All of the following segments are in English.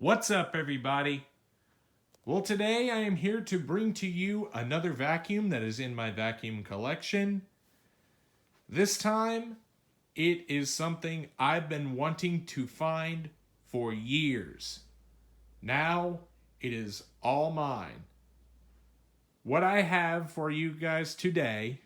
What's up, everybody? Well, today I am here to bring to you another vacuum that is in my vacuum collection. This time, it is something I've been wanting to find for years. Now, it is all mine. What I have for you guys today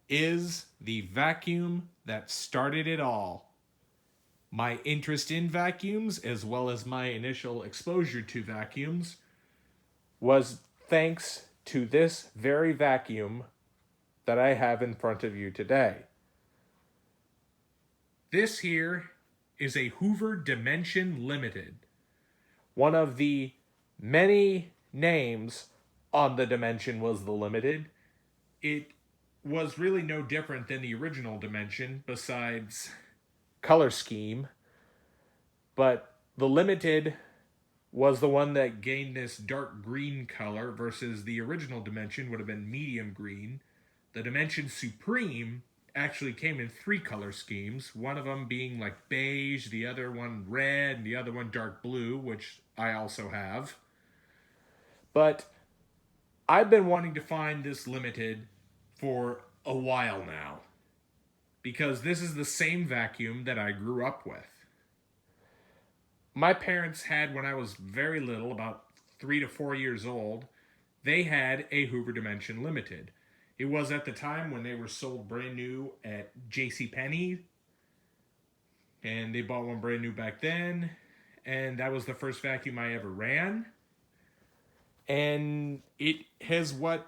is the vacuum that started it all. My interest in vacuums, as well as my initial exposure to vacuums, was thanks to this very vacuum that I have in front of you today. This here is a Hoover Dimension Limited. One of the many names on the Dimension was the Limited. It was really no different than the original Dimension, besides color scheme, but the Limited was the one that gained this dark green color versus the original Dimension would have been medium green. The Dimension Supreme actually came in 3 color schemes, one of them being like beige, the other one red, and the other one dark blue, which I also have. But I've been wanting to find this Limited for a while now, because this is the same vacuum that I grew up with. My parents had, when I was very little, about 3 to 4 years old, they had a Hoover Dimension Limited. It was at the time when they were sold brand new at JCPenney, and they bought one brand new back then, and that was the first vacuum I ever ran. And it has what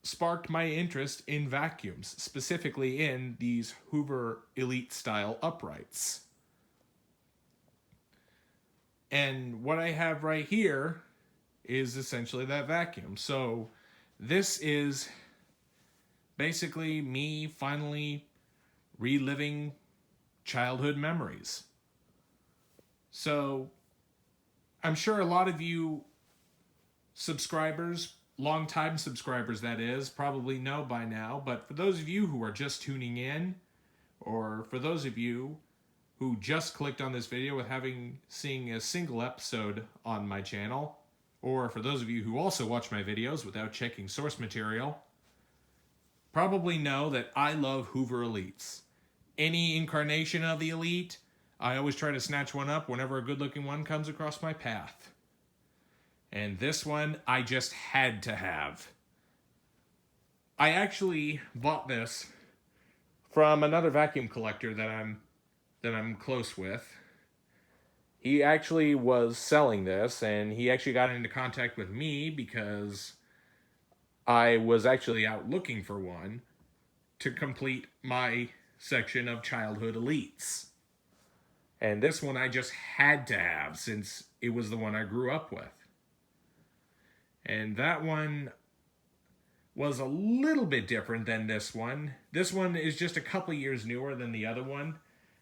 sparked my interest in vacuums, specifically in these Hoover Elite style uprights. And what I have right here is essentially that vacuum. So this is basically me finally reliving childhood memories. So I'm sure a lot of you subscribers, long-time subscribers that is, probably know by now, but for those of you who are just tuning in, or for those of you who just clicked on this video with seeing a single episode on my channel, or for those of you who also watch my videos without checking source material, probably know that I love Hoover Elites. Any incarnation of the Elite, I always try to snatch one up whenever a good-looking one comes across my path. And this one, I just had to have. I actually bought this from another vacuum collector that I'm close with. He actually was selling this, and he actually got into contact with me because I was actually out looking for one to complete my section of childhood elites. And this one I just had to have since it was the one I grew up with. And that one was a little bit different than this one. This one is just a couple years newer than the other one.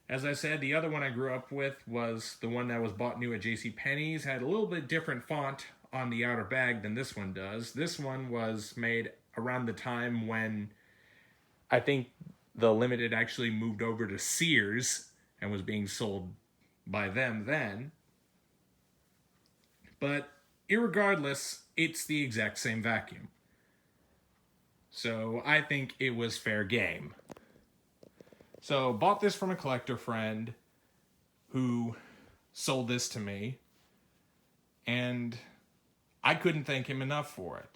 As I said, the other one I grew up with was the one that was bought new at JCPenney's. Had a little bit different font on the outer bag than this one does. This one was made around the time when I think the Limited actually moved over to Sears and was being sold by them then. But irregardless, it's the exact same vacuum. So I think it was fair game. So bought this from a collector friend who sold this to me, and I couldn't thank him enough for it.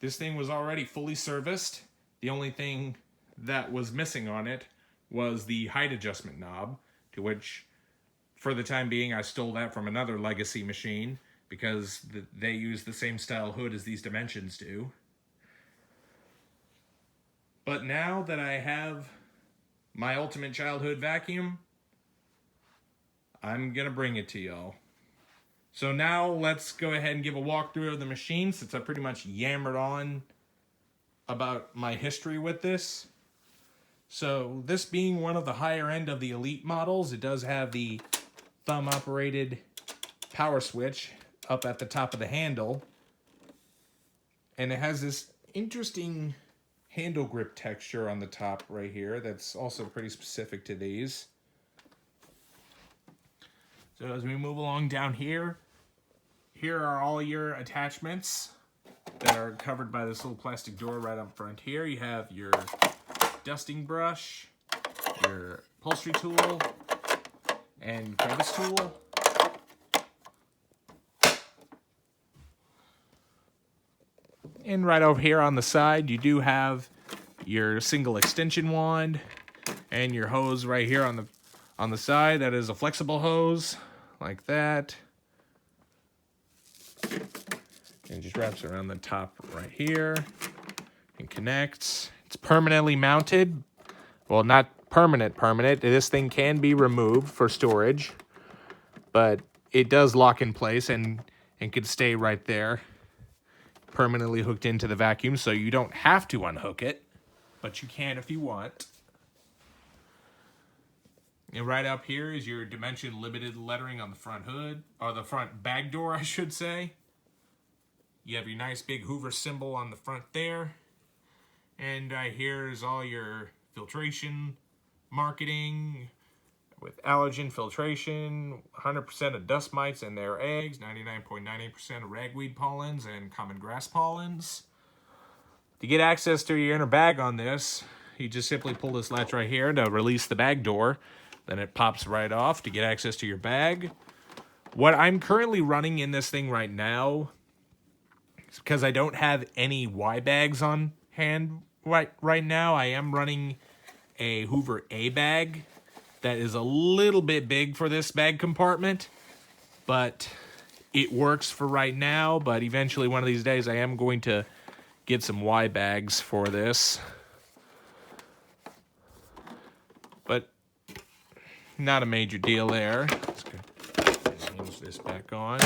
This thing was already fully serviced. The only thing that was missing on it was the height adjustment knob, to which, for the time being, I stole that from another legacy machine because they use the same style hood as these Dimensions do. But now that I have my ultimate childhood vacuum, I'm gonna bring it to y'all. So now let's go ahead and give a walkthrough of the machine, since I pretty much yammered on about my history with this. So this being one of the higher end of the Elite models, it does have the thumb operated power switch up at the top of the handle. And it has this interesting handle grip texture on the top right here that's also pretty specific to these. So as we move along down here, here are all your attachments that are covered by this little plastic door right up front here. You have your dusting brush, your upholstery tool, and crevice tool. And right over here on the side, you do have your single extension wand and your hose right here on the side. That is a flexible hose, like that. And it just wraps around the top right here and connects. It's permanently mounted. Well, not permanent. This thing can be removed for storage, but it does lock in place and can stay right there, permanently hooked into the vacuum, so you don't have to unhook it, but you can if you want. And right up here is your dimension limited lettering on the front hood, or the front bag door, I should say. You have your nice big Hoover symbol on the front there. And here is all your filtration marketing with allergen filtration, 100% of dust mites and their eggs, 99.98% of ragweed pollens and common grass pollens. To get access to your inner bag on this, you just simply pull this latch right here to release the bag door. Then it pops right off to get access to your bag. What I'm currently running in this thing right now, because I don't have any Y bags on hand right now, I am running a Hoover A bag that is a little bit big for this bag compartment, but it works for right now. But eventually one of these days I am going to get some Y bags for this. But not a major deal there. Let's go hinge this back on.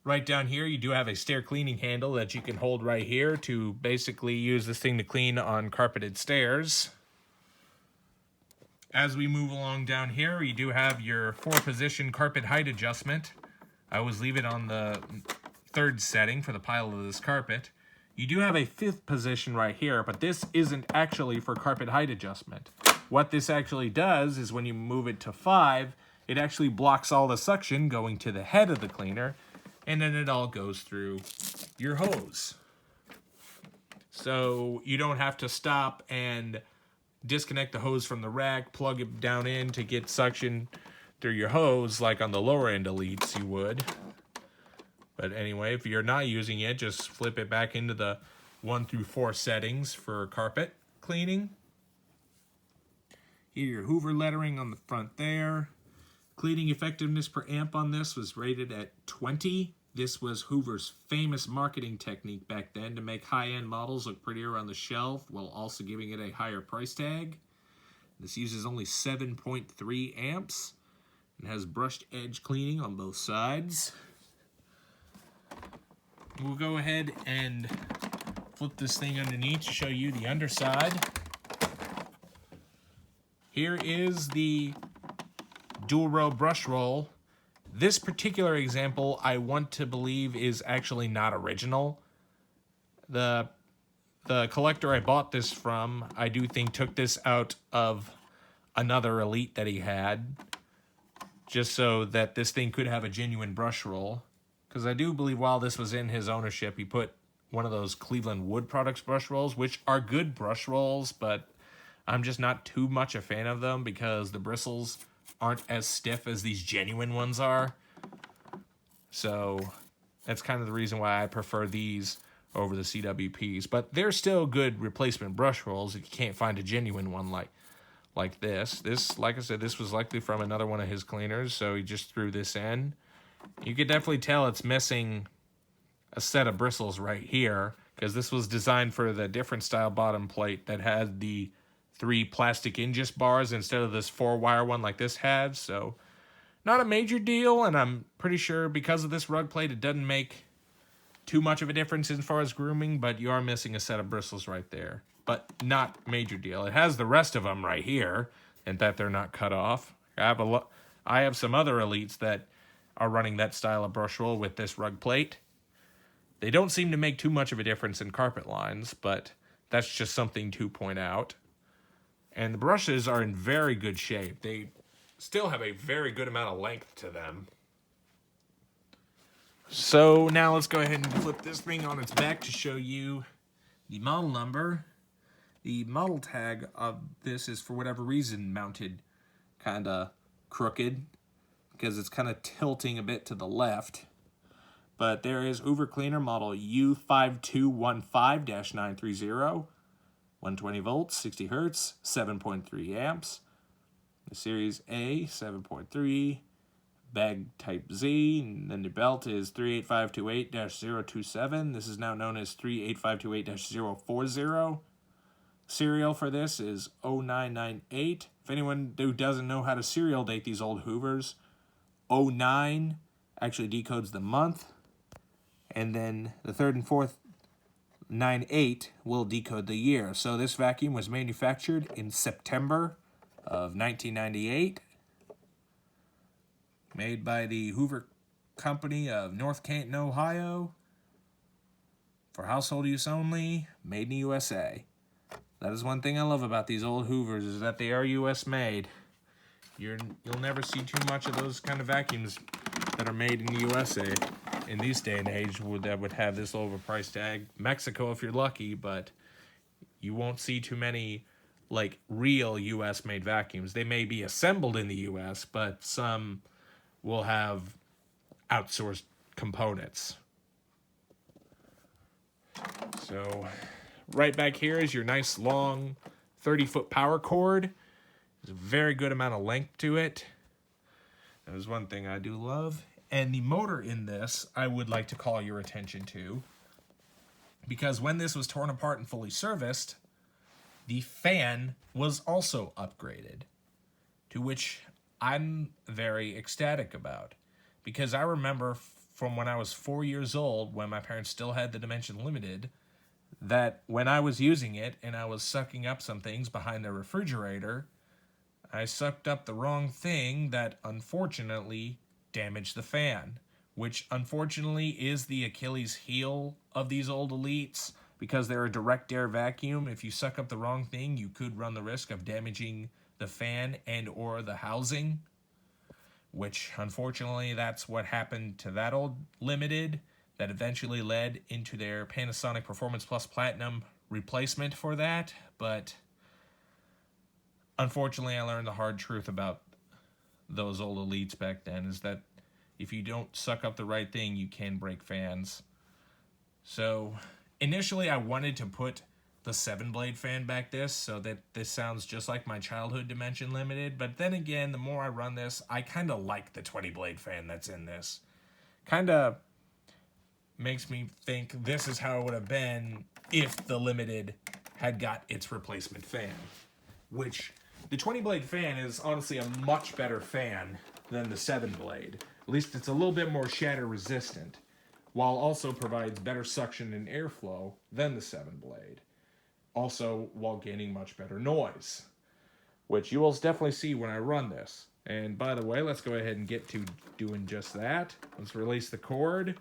Right down here, you do have a stair cleaning handle that you can hold right here to basically use this thing to clean on carpeted stairs. As we move along down here, you do have your 4-position carpet height adjustment. I always leave it on the 3rd setting for the pile of this carpet. You do have a 5th position right here, but this isn't actually for carpet height adjustment. What this actually does is when you move it to 5, it actually blocks all the suction going to the head of the cleaner, and then it all goes through your hose. So you don't have to stop and disconnect the hose from the rack, plug it down in to get suction through your hose like on the lower end Elites you would. But anyway, if you're not using it, just flip it back into the 1 through 4 settings for carpet cleaning. Here, your Hoover lettering on the front there. Cleaning effectiveness per amp on this was rated at 20. This was Hoover's famous marketing technique back then to make high-end models look prettier on the shelf while also giving it a higher price tag. This uses only 7.3 amps and has brushed edge cleaning on both sides. We'll go ahead and flip this thing underneath to show you the underside. Here is the dual row brush roll. This particular example, I want to believe, is actually not original. The collector I bought this from, I do think, took this out of another Elite that he had, just so that this thing could have a genuine brush roll. Because I do believe while this was in his ownership, he put one of those Cleveland Wood Products brush rolls, which are good brush rolls, but I'm just not too much a fan of them because the bristles aren't as stiff as these genuine ones are. So that's kind of the reason why I prefer these over the CWPs. But they're still good replacement brush rolls if you can't find a genuine one like this. This, like I said, this was likely from another one of his cleaners, so he just threw this in. You could definitely tell it's missing a set of bristles right here, because this was designed for the different style bottom plate that had the 3 plastic ingest bars instead of this 4-wire one like this had. So not a major deal, and I'm pretty sure because of this rug plate it doesn't make too much of a difference as far as grooming, but you are missing a set of bristles right there. But not major deal. It has the rest of them right here, and that they're not cut off. I have some other Elites that are running that style of brush roll with this rug plate. They don't seem to make too much of a difference in carpet lines, but that's just something to point out. And the brushes are in very good shape. They still have a very good amount of length to them. So now let's go ahead and flip this thing on its back to show you the model number. The model tag of this is, for whatever reason, mounted kind of crooked because it's kind of tilting a bit to the left. But there is Hoover Cleaner model U5215-930, 120 volts, 60 hertz, 7.3 amps. The Series A, 7.3, bag type Z, and then the belt is 38528-027. This is now known as 38528-040. Serial for this is 0998. If anyone who doesn't know how to serial date these old Hoovers, 09 actually decodes the month, and then the third and fourth 98 will decode the year. So this vacuum was manufactured in September of 1998, made by the Hoover Company of North Canton, Ohio, for household use only, made in the USA. That is one thing I love about these old Hoovers, is that they are US made. You'll never see too much of those kind of vacuums that are made in the USA in this day and age that would have this low of a price tag. Mexico if you're lucky, but you won't see too many like real US made vacuums. They may be assembled in the US, but some will have outsourced components. So right back here is your nice long 30-foot power cord. There's a very good amount of length to it. That is one thing I do love. And the motor in this, I would like to call your attention to, because when this was torn apart and fully serviced, the fan was also upgraded, to which I'm very ecstatic about. Because I remember from when I was 4 years old, when my parents still had the Dimension Limited, that when I was using it and I was sucking up some things behind the refrigerator, I sucked up the wrong thing that unfortunately damaged the fan, which unfortunately is the Achilles heel of these old Elites, because they're a direct air vacuum. If you suck up the wrong thing, you could run the risk of damaging the fan and or the housing, which unfortunately that's what happened to that old Limited, that eventually led into their Panasonic Performance Plus Platinum replacement for that. But unfortunately, I learned the hard truth about those old Elites back then, is that if you don't suck up the right thing, you can break fans. So initially I wanted to put the 7-blade fan back this, so that this sounds just like my childhood Dimension Limited. But then again, the more I run this, I kind of like the 20-blade fan that's in this. Kind of makes me think this is how it would have been if the Limited had got its replacement fan. Which, the 20-blade fan is honestly a much better fan than the 7-blade. At least it's a little bit more shatter resistant, while also provides better suction and airflow than the 7-blade. Also, while gaining much better noise, which you will definitely see when I run this. And by the way, let's go ahead and get to doing just that. Let's release the cord.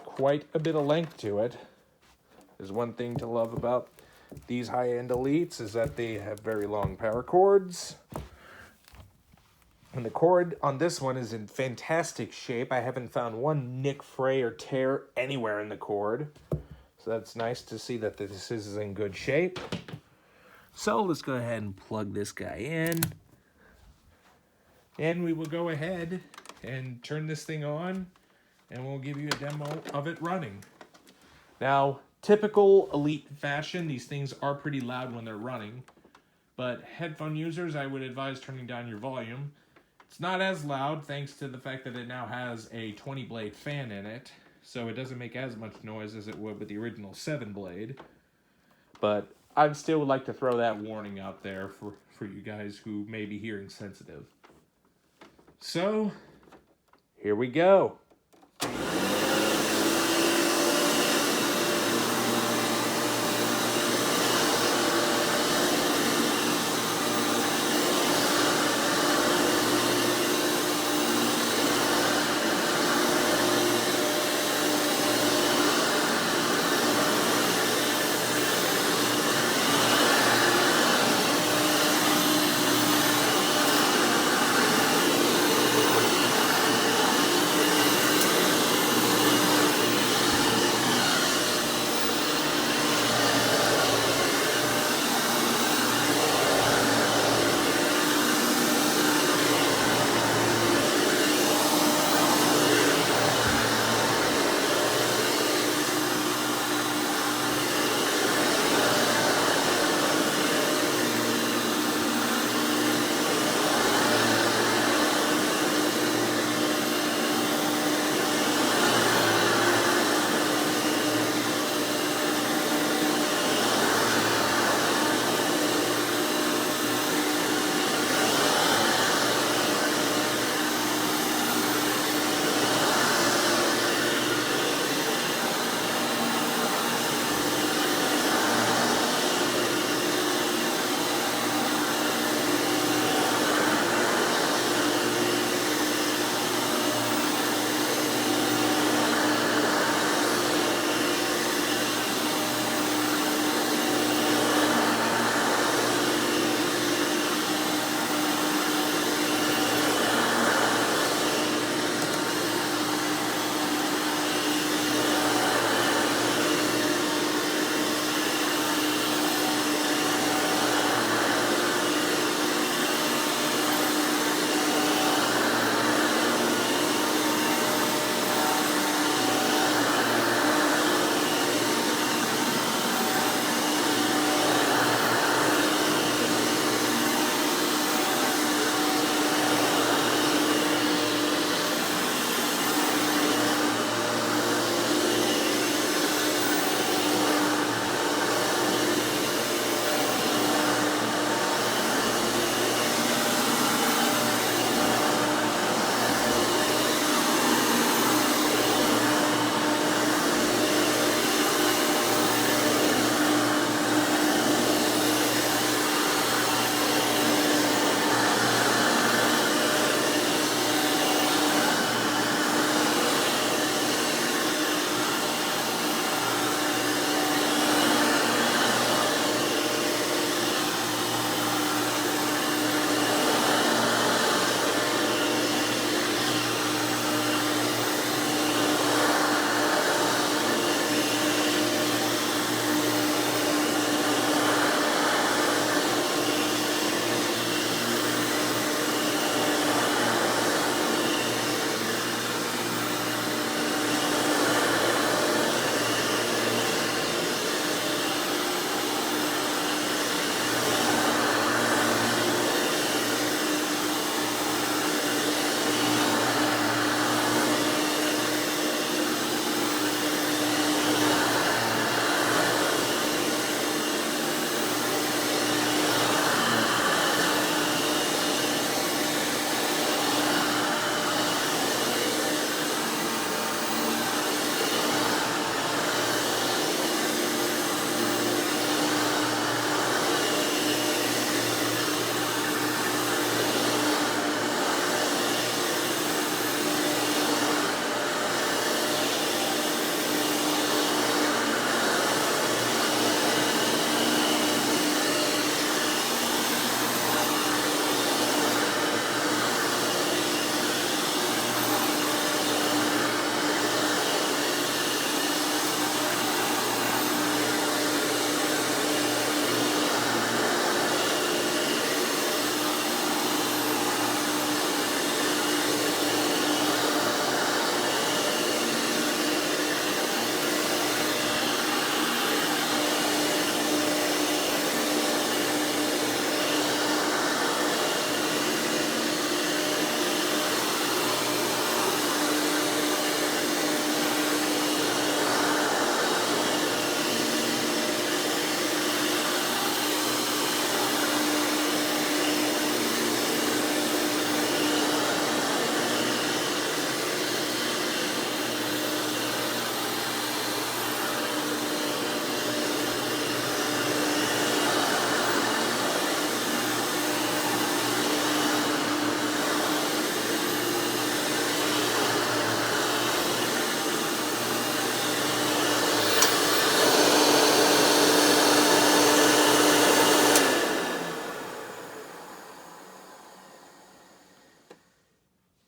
Quite a bit of length to it. There's one thing to love about these high-end Elites, is that they have very long power cords. And the cord on this one is in fantastic shape. I haven't found one nick, fray, or tear anywhere in the cord. So that's nice to see that this is in good shape. So let's go ahead and plug this guy in. And we will go ahead and turn this thing on, and we'll give you a demo of it running. Now, typical Elite fashion, these things are pretty loud when they're running. But headphone users, I would advise turning down your volume. It's not as loud thanks to the fact that it now has a 20-blade fan in it, so it doesn't make as much noise as it would with the original 7-blade. But I still would like to throw that warning out there for you guys who may be hearing sensitive. So, here we go.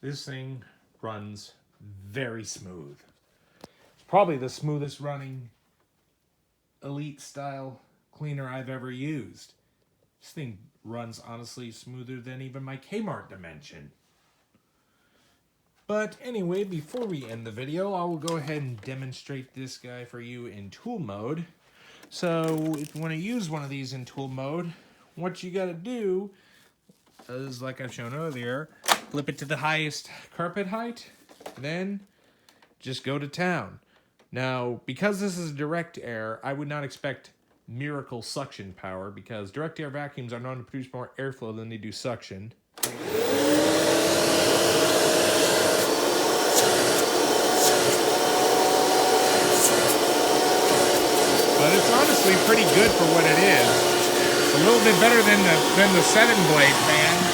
this thing runs very smooth. It's probably the smoothest running Elite style cleaner I've ever used. This thing runs honestly smoother than even my Kmart Dimension. But anyway, before we end the video, I will go ahead and demonstrate this guy for you in tool mode. So if you want to use one of these in tool mode, what you got to do is, like I've shown earlier, flip it to the highest carpet height, then just go to town. Now, because this is direct air, I would not expect miracle suction power, because direct air vacuums are known to produce more airflow than they do suction. But it's honestly pretty good for what it is. It's a little bit better than the 7-blade fan.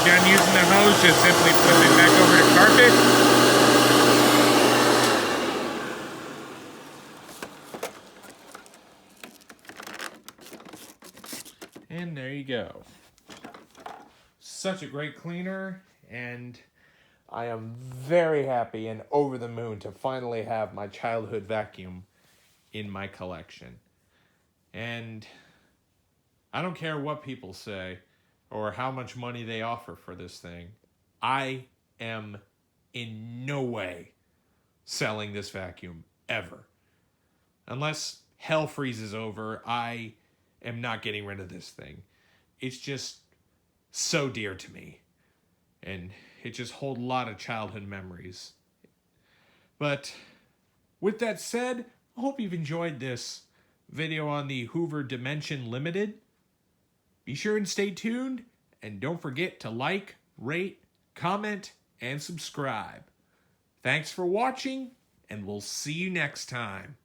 Done using the hose, just simply flip it back over to carpet. And there you go. Such a great cleaner, and I am very happy and over the moon to finally have my childhood vacuum in my collection. And I don't care what people say or how much money they offer for this thing. I am in no way selling this vacuum, ever. Unless hell freezes over, I am not getting rid of this thing. It's just so dear to me. And it just holds a lot of childhood memories. But with that said, I hope you've enjoyed this video on the Hoover Dimension Limited. Be sure and stay tuned, and don't forget to like, rate, comment, and subscribe. Thanks for watching, and we'll see you next time.